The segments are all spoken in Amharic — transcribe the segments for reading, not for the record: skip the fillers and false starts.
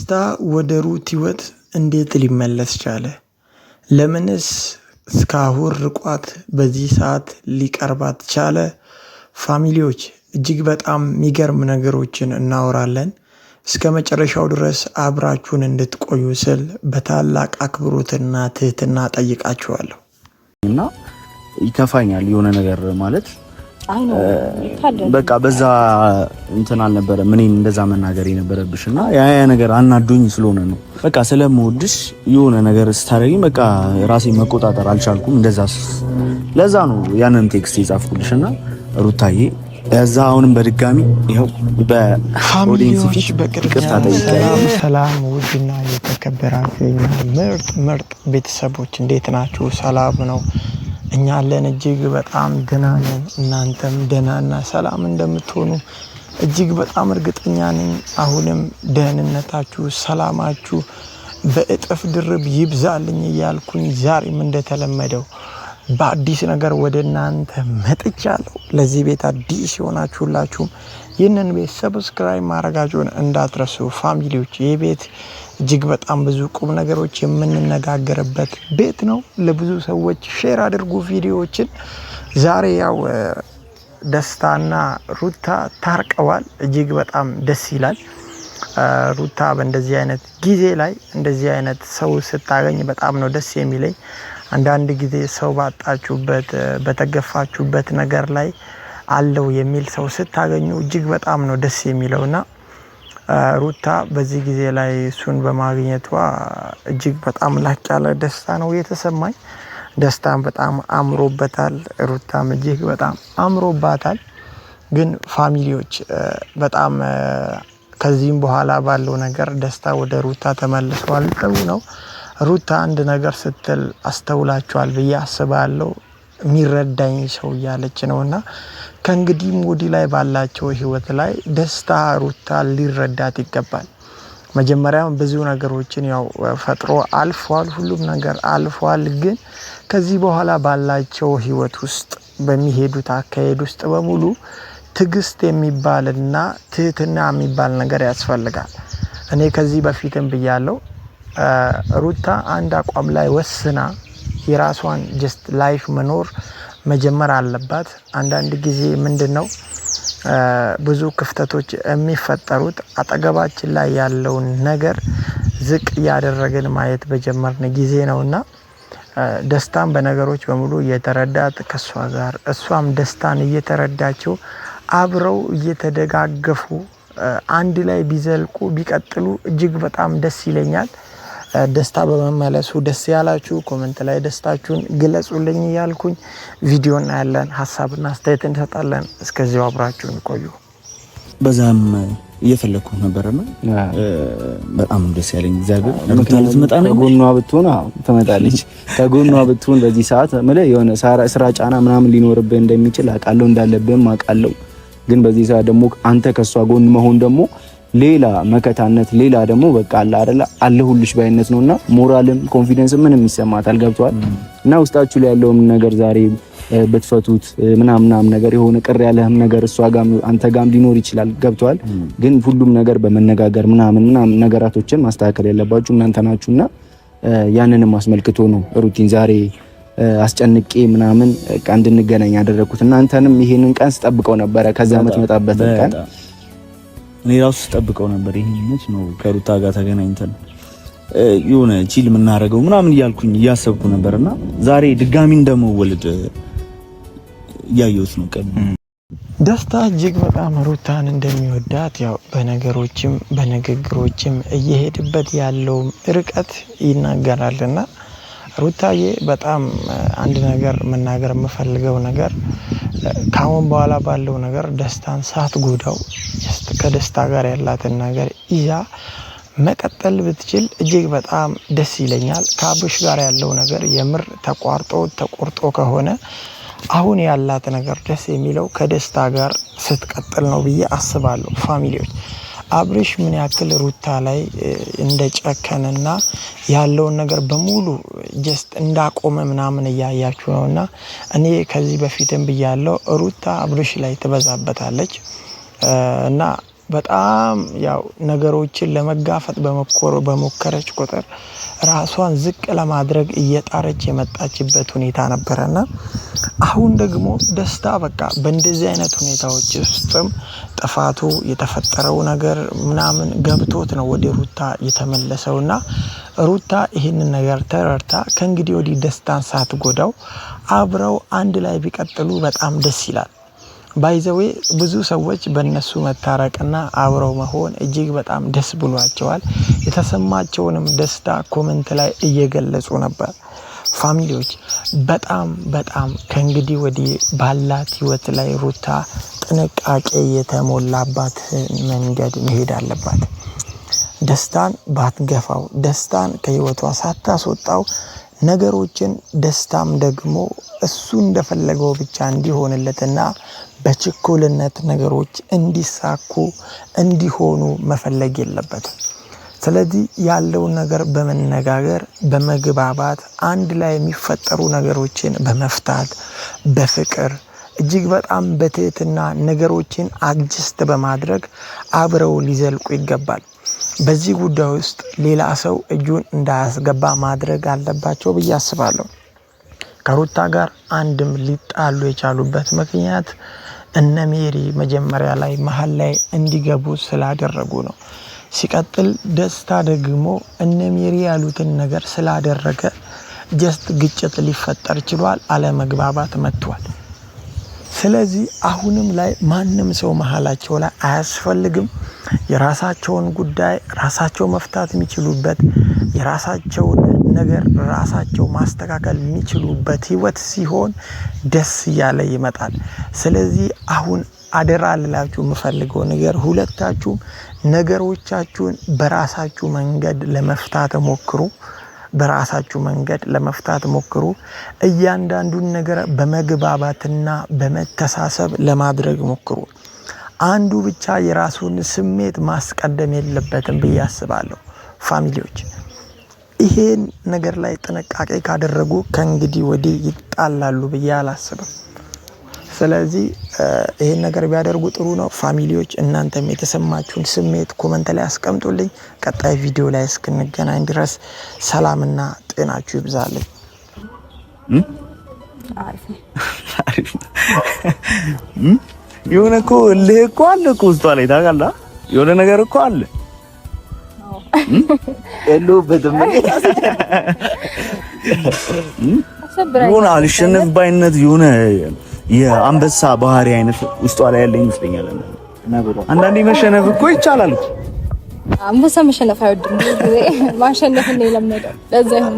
ደስታ ወደ ሩት ህይወት እንዴት ሊመለስ ቻለ? ለምንስ እስካሁን ርቋት በዚህ ሰዓት ሊቀርባት ቻለ? ፋሚሊዎች እጅግ በጣም የሚገርም ነገሮችን እናወራለን። እስከ መጨረሻው ድረስ አብራችሁን እንድትቆዩ ስል በታላቅ አክብሮትና ትህትና ጠይቃችኋለሁ። እና ይከፋኛል የሆነ ነገር ማለት በቃ በዛ እንትን አልነበረ ምን እንደዛ መናገር የነበረብሽና ያ ነገር አናዶኝ ስለሆነ ነው። በቃ ስለምወድሽ የሆነ ነገር ስታረጊኝ በቃ ራሴን መቆጣጠር አልቻልኩም። ለዛ ነው ያንን ቴክስት የጻፍኩልሽና ሩታዬ እዛ አሁንም በድጋሚ ይሄው በኦዲየንስ ፊት ይቅርታ ጠይቄያለሁ። ሰላም ውድና የተከበራችሁ ምርጥ ቤተሰቦች እንዴት ናችሁ? ሰላም ነው? እኛ አለን እጅግ በጣም ደህና ነን። እናንተም ደህናና ሰላም እንደምትሆኑ እጅግ በጣም እርግጠኛ ነኝ። አሁንም ደህንነታችሁ፣ ሰላማችሁ በእጥፍ ድርብ ይብዛልኝ እያልኩኝ ዛሬም እንደተለመደው በአዲስ ነገር ወደ እናንተ መጥቻለሁ። ለዚህ ቤት አዲስ የሆናችሁላችሁም ይህንን ቤት ሰብስክራይብ ማድረጋችሁን እንዳትረሱ ፋሚሊዎች። ይህ ቤት እጅግ በጣም ብዙ ቁም ነገሮች የምንነጋገርበት ቤት ነው። ለብዙ ሰዎች ሼር አድርጉ ቪዲዮዎችን። ዛሬ ያው ደስታና ሩታ ታርቀዋል። እጅግ በጣም ደስ ይላል። ሩታ በእንደዚህ አይነት ጊዜ ላይ እንደዚህ አይነት ሰው ስታገኝ በጣም ነው ደስ የሚለኝ። አንዳንድ ጊዜ ሰው ባጣችሁበት በተገፋችሁበት ነገር ላይ አለው የሚል ሰው ስታገኙ እጅግ በጣም ነው ደስ የሚለውና ሩታ በዚህ ጊዜ ላይ እሱን በማግኘቷ እጅግ በጣም ላቅ ያለ ደስታ ነው የተሰማኝ። ደስታም በጣም አምሮበታል። ሩታም እጅግ በጣም አምሮባታል። ግን ፋሚሊዎች በጣም ከዚህም በኋላ ባለው ነገር ደስታ ወደ ሩታ ተመልሷል ጥሩ ነው። ሩታ አንድ ነገር ስትል አስተውላችኋል ብዬ አስባለሁ። የሚረዳኝ ሰው እያለች ነውና ከእንግዲህ ወዲህ ላይ ባላቸው ህይወት ላይ ደስታ ሩታ ሊረዳት ይገባል። መጀመሪያም ብዙ ነገሮችን ያው ፈጥሮ አልፏል። ሁሉም ነገር አልፏል። ግን ከዚህ በኋላ ባላቸው ህይወት ውስጥ በሚሄዱት አካሄድ ውስጥ በሙሉ ትዕግስት የሚባልና ትህትና የሚባል ነገር ያስፈልጋል። እኔ ከዚህ በፊትም ብያለሁ። ሩታ አንድ አቋም ላይ ወስና የራሷን ጀስት ላይፍ መኖር መጀመር አለባት። አንዳንድ ጊዜ ምንድነው ብዙ ክፍተቶች የሚፈጠሩት አጠገባችን ላይ ያለውን ነገር ዝቅ ያደረግን ማየት በጀመርን ጊዜ ነውና ደስታን በነገሮች በሙሉ እየተረዳት ከሷ ጋር እሷም ደስታን እየተረዳቸው አብረው እየተደጋገፉ አንድ ላይ ቢዘልቁ ቢቀጥሉ እጅግ በጣም ደስ ይለኛል። ደስታ በመመለሱ ደስ ያላችሁ ኮሜንት ላይ ደስታችሁን ግለጹልኝ እያልኩኝ ቪዲዮና ያለን ሀሳብና አስተያየት እንሰጣለን። እስከዚያው አብራችሁን ቆዩ። በዛም እየፈለኩ ነበርና በጣም ደስ ያለኝ እግዚአብሔር ለምታል ትመጣ ነው። ከጎኗ ብትሆን ትመጣለች። ከጎኗ ብትሆን በዚህ ሰዓት ማለት የሆነ ስራ ጫና ምናምን ሊኖርብህ እንደሚችል አውቃለሁ፣ እንዳለብህም አውቃለሁ። ግን በዚህ ሰዓት ደግሞ አንተ ከሷ ጎን መሆን ደግሞ ሌላ መከታነት ሌላ ደግሞ በቃ አለ አይደል አለሁልሽ ባይነት ነውና ሞራልም ኮንፊደንስ ምንም ይሰማታል። ገብቷል። እና ውስጣችሁ ላይ ያለውም ነገር ዛሬ በትፈቱት ምናምን ነገር የሆነ ቅር ያለህም ነገር እሷ ጋም አንተ ጋም ሊኖር ይችላል። ገብቷል። ግን ሁሉም ነገር በመነጋገር ምናምን ነገራቶችን ማስተካከል ያለባችሁ እናንተ ናችሁና ያንንም አስመልክቶ ነው ሩቲን ዛሬ አስጨንቄ ምናምን እንድንገናኝ ያደረኩት። እናንተንም ይሄንን ቀን ስጠብቀው ነበረ። ከዛ የምትመጣበት ቀን እኔ ራሱ ስጠብቀው ነበር። ይሄንስ ነው ከሩታ ጋር ተገናኝተን የሆነ ቺል የምናደርገው ምናምን እያልኩኝ እያሰብኩ ነበርና ዛሬ ድጋሚ እንደመወለድ እያየሁት ነው። ቀን ደስታ እጅግ በጣም ሩታን እንደሚወዳት ያው በነገሮችም በንግግሮችም እየሄድበት ያለው ርቀት ይናገራልና ሩታዬ በጣም አንድ ነገር መናገር የምፈልገው ነገር ካሁን በኋላ ባለው ነገር ደስታን ሳትጎዳው ከደስታ ጋር ያላትን ነገር ይዛ መቀጠል ብትችል እጅግ በጣም ደስ ይለኛል። ከአብርሽ ጋር ያለው ነገር የምር ተቆርጦ ከሆነ አሁን ያላት ነገር ደስ የሚለው ከደስታ ጋር ስትቀጥል ነው ብዬ አስባለሁ። ፋሚሊዎች አብርሽ ምን ያክል ሩታ ላይ እንደጨከነና ያለውን ነገር በሙሉ ጀስት እንዳቆመ ምናምን እያያችሁ ነውና እኔ ከዚህ በፊትም ብያለሁ ሩታ አብርሽ ላይ ትበዛበታለች እና በጣም ያው ነገሮችን ለመጋፈጥ በሞከረች ቁጥር ራሷን ዝቅ ለማድረግ እየጣረች የመጣችበት ሁኔታ ነበረና አሁን ደግሞ ደስታ በቃ በእንደዚህ አይነት ሁኔታዎች ውስጥም ጥፋቱ የተፈጠረው ነገር ምናምን ገብቶት ነው ወደ ሩታ የተመለሰውና ሩታ ይህንን ነገር ተረድታ ከእንግዲህ ወዲህ ደስታን ሳትጎዳው አብረው አንድ ላይ ቢቀጥሉ በጣም ደስ ይላል። ባይዘዌ ብዙ ሰዎች በእነሱ መታረቅና አብረው መሆን እጅግ በጣም ደስ ብሏቸዋል። የተሰማቸውንም ደስታ ኮሜንት ላይ እየገለጹ ነበር። ፋሚሊዎች በጣም ከእንግዲህ ወዲህ ባላት ህይወት ላይ ሩታ ጥንቃቄ የተሞላባት መንገድ መሄድ አለባት። ደስታን ባትገፋው፣ ደስታን ከህይወቷ ሳታስወጣው ነገሮችን ደስታም ደግሞ እሱ እንደፈለገው ብቻ እንዲሆንለትና በችኮልነት ነገሮች እንዲሳኩ እንዲሆኑ መፈለግ የለበትም። ስለዚህ ያለውን ነገር በመነጋገር በመግባባት አንድ ላይ የሚፈጠሩ ነገሮችን በመፍታት በፍቅር እጅግ በጣም በትህትና ነገሮችን አጅስት በማድረግ አብረው ሊዘልቁ ይገባል። በዚህ ጉዳይ ውስጥ ሌላ ሰው እጁን እንዳያስገባ ማድረግ አለባቸው ብዬ አስባለሁ። ከሩታ ጋር አንድም ሊጣሉ የቻሉበት ምክንያት እነ ሜሪ መጀመሪያ ላይ መሀል ላይ እንዲገቡ ስላደረጉ ነው። ሲቀጥል ደስታ ደግሞ እነ ሜሪ ያሉትን ነገር ስላደረገ ጀስት ግጭት ሊፈጠር ችሏል፣ አለመግባባት መጥቷል። ስለዚህ አሁንም ላይ ማንም ሰው መሀላቸው ላይ አያስፈልግም። የራሳቸውን ጉዳይ ራሳቸው መፍታት የሚችሉበት የራሳቸውን ነገር ራሳቸው ማስተካከል የሚችሉበት ህይወት ሲሆን ደስ እያለ ይመጣል። ስለዚህ አሁን አደራ ልላችሁ የምፈልገው ነገር ሁለታችሁም ነገሮቻችሁን በራሳችሁ መንገድ ለመፍታት ሞክሩ። እያንዳንዱን ነገር በመግባባትና በመተሳሰብ ለማድረግ ሞክሩ። አንዱ ብቻ የራሱን ስሜት ማስቀደም የለበትም ብዬ አስባለሁ። ፋሚሊዎች ይሄን ነገር ላይ ጥንቃቄ ካደረጉ ከእንግዲህ ወዲህ ይጣላሉ ብዬ አላስብም። ስለዚህ ይሄን ነገር ቢያደርጉ ጥሩ ነው። ፋሚሊዎች እናንተም የተሰማችሁን ስሜት ኮሜንት ላይ አስቀምጡልኝ። ቀጣይ ቪዲዮ ላይ እስክንገናኝ ድረስ ሰላምና ጤናችሁ ይብዛልኝ። የሆነ እኮ እልህ እኮ አለ እኮ ውስጧ ላይ ታውቃለህ። የሆነ ነገር እኮ አለ የለሁበትም። የሆነ አልሸነፍ ባይነት የሆነ የአንበሳ ባህሪ አይነት ውስጧ ላይ ያለ ይመስለኛል። አንዳንዴ መሸነፍ እኮ ይቻላል። አንበሳ መሸነፍ አይወድም፣ ማሸነፍ ነው የለመደው። ለዛ ይሁን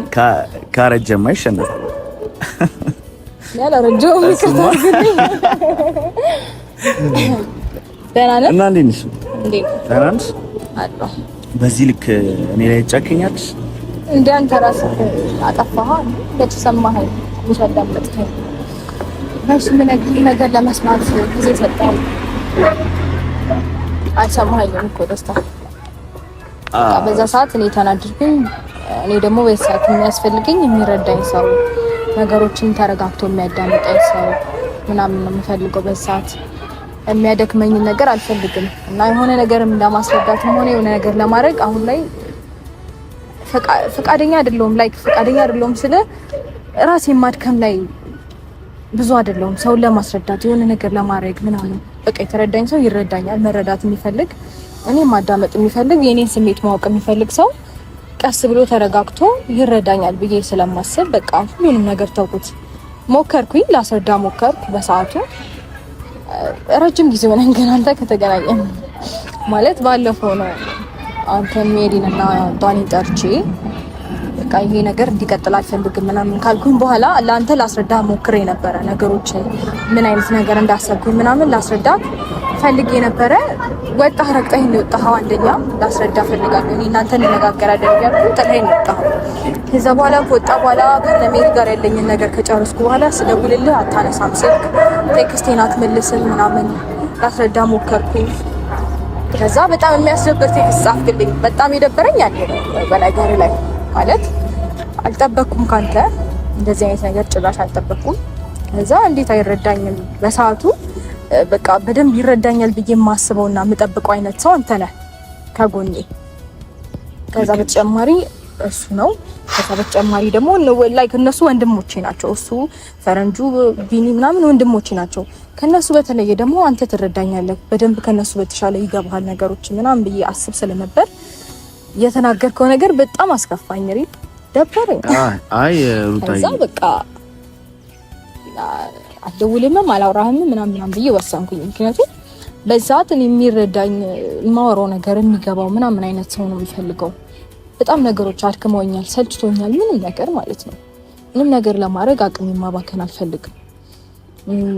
ካረጀማ ይሸነፍ ያለ ረጅም ይከታል። ደህና ነህ? እና እንዴት ነሽ? ደህና ነሽ? አለሁ። በዚህ ልክ እኔ ላይ ጨክኛለሽ? እንደ አንተ ራስህ አጠፋህ ለተሰማኸኝ ምሳዳምጥከኝ ባሽ ምን ነገር ለመስማት ጊዜ ሰጣው። አልሰማኸኝም እኮ ደስታ። በዛ ሰዓት እኔ ተናድርኩኝ። እኔ ደግሞ በሰዓት የሚያስፈልገኝ የሚረዳኝ ሰው፣ ነገሮችን ተረጋግቶ የሚያዳምጠኝ ሰው ምናምን ነው የምፈልገው። በሰዓት የሚያደክመኝ ነገር አልፈልግም እና የሆነ ነገርም ለማስረዳትም ሆነ የሆነ ነገር ለማድረግ አሁን ላይ ፈቃደኛ አይደለሁም ስለ ራሴን ማድከም ላይ ብዙ አይደለሁም። ሰውን ለማስረዳት የሆነ ነገር ለማድረግ ምናምን በቃ የተረዳኝ ሰው ይረዳኛል። መረዳት የሚፈልግ እኔ ማዳመጥ የሚፈልግ የኔን ስሜት ማወቅ የሚፈልግ ሰው ቀስ ብሎ ተረጋግቶ ይረዳኛል ብዬ ስለማስብ በቃ ሁሉንም ነገር ተውኩት። ሞከርኩኝ፣ ላስረዳ ሞከርኩ። በሰዓቱ ረጅም ጊዜ ሆነን ግን አንተ ከተገናኘን ማለት ባለፈው ነው። አንተ ሜሪንና ዳኒን ጠርቼ በቃ ይሄ ነገር እንዲቀጥል አልፈልግም ምናምን ካልኩኝ በኋላ ለአንተ ላስረዳ ሞክሬ ነበረ። ነገሮች ምን አይነት ነገር እንዳሰብኩኝ ምናምን ላስረዳ ፈልጌ ነበረ። ወጣህ፣ ረግጠኸኝ ነው የወጣኸው። አንደኛ ላስረዳ ፈልጋለሁ እኔ እናንተ እንነጋገራለን እያልኩ ጥለኸኝ ነው የወጣኸው። ከዛ በኋላ ከወጣ በኋላ ከነሜሪ ጋር ያለኝን ነገር ከጨረስኩ በኋላ ስደውልልህ አታነሳም ስልክ፣ ቴክስቴን አትመልስም ምናምን ላስረዳ ሞከርኩኝ። ከዛ በጣም የሚያስደብር ቴክስት ጻፍክልኝ። በጣም የደበረኝ ያኔ ነው በነገር ላይ ማለት አልጠበቅኩም ካንተ እንደዚህ አይነት ነገር ጭራሽ አልጠበቅኩም። ከዛ እንዴት አይረዳኝም በሰዓቱ በቃ በደንብ ይረዳኛል ብዬ የማስበውና የምጠብቀው አይነት ሰው አንተ ነህ ከጎኔ። ከዛ በተጨማሪ እሱ ነው። ከዛ በተጨማሪ ደግሞ ላይክ እነሱ ወንድሞቼ ናቸው። እሱ ፈረንጁ ቢኒ ምናምን ወንድሞቼ ናቸው። ከነሱ በተለየ ደግሞ አንተ ትረዳኛለህ በደንብ ከነሱ በተሻለ ይገባሃል ነገሮች ምናምን ብዬ አስብ ስለነበር የተናገርከው ነገር በጣም አስከፋኝ። ሪ ደበረኝ። አይ ሩታዬ ከዛ በቃ አልደውልም አላወራህም ምናምን ብዬ ወሰንኩኝ። ምክንያቱም በዛት የሚረዳኝ የማወራው ነገር የሚገባው ምናምን አይነት ሰው ነው የሚፈልገው። በጣም ነገሮች አድክመውኛል፣ ሰልችቶኛል፣ ምንም ነገር ማለት ነው። ምንም ነገር ለማድረግ አቅም ማባከን አልፈልግም።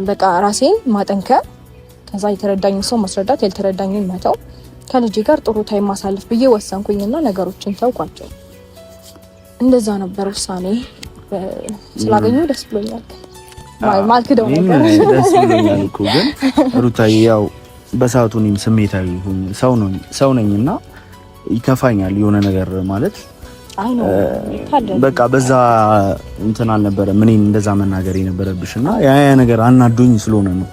በቃ ራሴን ማጠንከር፣ ከዛ የተረዳኝ ሰው ማስረዳት፣ ያልተረዳኝን መተው፣ ከልጄ ጋር ጥሩ ታይም ማሳለፍ ብዬ ወሰንኩኝና ነገሮችን ተውኳቸው። እንደዛ ነበር ውሳኔ። ስላገኙ ደስ ብሎኛል። ማለት ደው ነገር ደስ ብሎኛል እኮ ግን ሩታዬ ያው በሰዓቱ እኔም ስሜታዊ ሰው ነኝና ይከፋኛል የሆነ ነገር ማለት በቃ በዛ እንትን አልነበረ ምን እንደዛ መናገር የነበረብሽና ያ ነገር አናዶኝ ስለሆነ ነው